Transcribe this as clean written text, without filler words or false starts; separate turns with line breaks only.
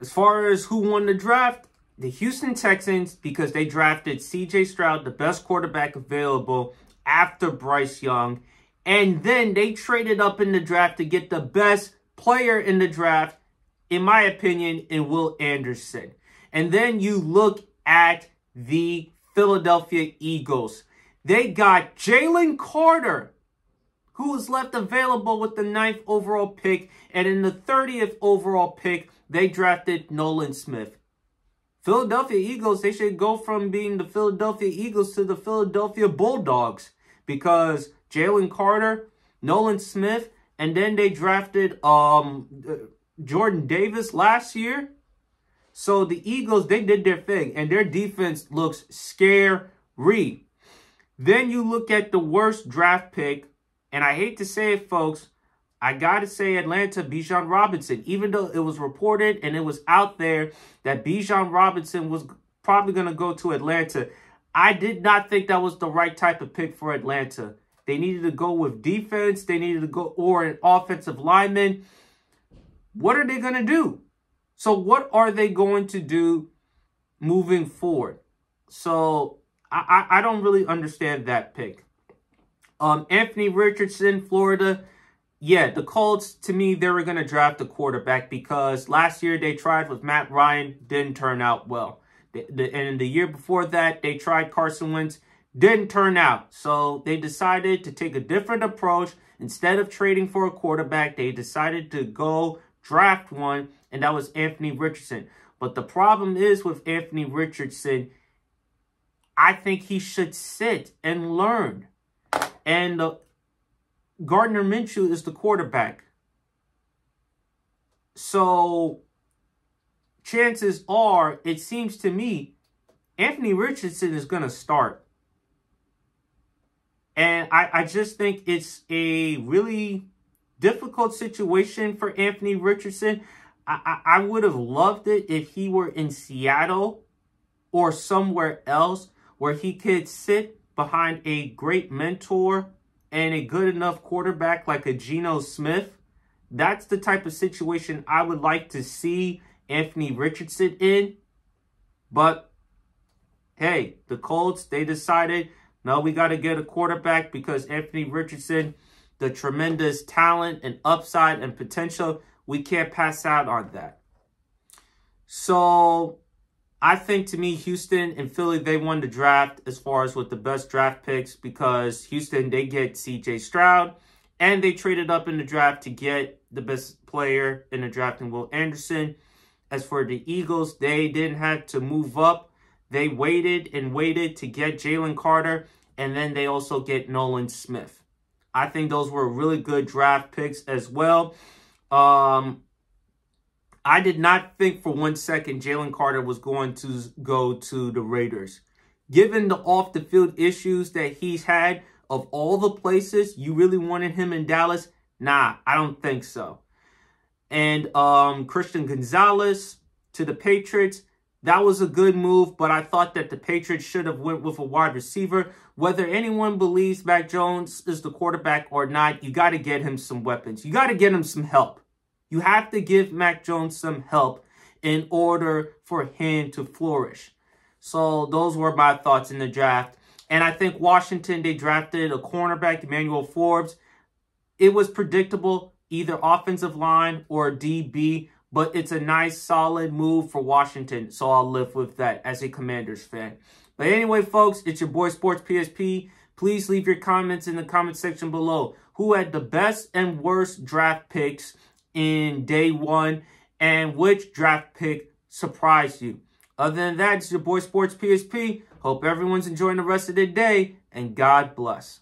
As far as who won the draft, the Houston Texans, because they drafted C.J. Stroud, the best quarterback available after Bryce Young. And then they traded up in the draft to get the best player in the draft, in my opinion, in Will Anderson. And then you look at the Philadelphia Eagles. They got Jalen Carter, who was left available with the 9th overall pick. And in the 30th overall pick, they drafted Nolan Smith. Philadelphia Eagles, they should go from being the Philadelphia Eagles to the Philadelphia Bulldogs. Because Jalen Carter, Nolan Smith, and then they drafted Jordan Davis last year. So the Eagles, they did their thing. And their defense looks scary. Then you look at the worst draft pick. And I hate to say it, folks. I got to say Atlanta, Bijan Robinson. Even though it was reported and it was out there that Bijan Robinson was probably going to go to Atlanta, I did not think that was the right type of pick for Atlanta. They needed to go with defense. They needed to go, or an offensive lineman. What are they going to do? So what are they going to do moving forward? So I don't really understand that pick. Anthony Richardson, Florida. Yeah, the Colts, to me, they were going to draft a quarterback because last year they tried with Matt Ryan, didn't turn out well. And the year before that, they tried Carson Wentz, didn't turn out. So they decided to take a different approach. Instead of trading for a quarterback, they decided to go draft one, and that was Anthony Richardson. But the problem is with Anthony Richardson, I think he should sit and learn. And Gardner Minshew is the quarterback. So chances are, it seems to me, Anthony Richardson is going to start. And I just think it's a really difficult situation for Anthony Richardson. I would have loved it if he were in Seattle or somewhere else where he could sit behind a great mentor and a good enough quarterback like a Geno Smith. That's the type of situation I would like to see Anthony Richardson in. But, hey, the Colts, they decided, no, we got to get a quarterback because Anthony Richardson, the tremendous talent and upside and potential, we can't pass out on that. So I think, to me, Houston and Philly, they won the draft as far as with the best draft picks because Houston, they get C.J. Stroud, and they traded up in the draft to get the best player in the draft in Will Anderson. As for the Eagles, they didn't have to move up. They waited and waited to get Jalen Carter, and then they also get Nolan Smith. I think those were really good draft picks as well. I did not think for 1 second Jalen Carter was going to go to the Raiders. Given the off-the-field issues that he's had, of all the places you really wanted him in Dallas, nah, I don't think so. And Christian Gonzalez to the Patriots, that was a good move, but I thought that the Patriots should have went with a wide receiver. Whether anyone believes Mac Jones is the quarterback or not, you got to get him some weapons. You got to get him some help. You have to give Mac Jones some help in order for him to flourish. So those were my thoughts in the draft. And I think Washington, they drafted a cornerback, Emmanuel Forbes. It was predictable, either offensive line or DB, but it's a nice, solid move for Washington. So I'll live with that as a Commanders fan. But anyway, folks, it's your boy Sports PSP. Please leave your comments in the comment section below. Who had the best and worst draft picks in day one, and which draft pick surprised you? Other than that, it's your boy Sports PSP. Hope everyone's enjoying the rest of their day, and God bless.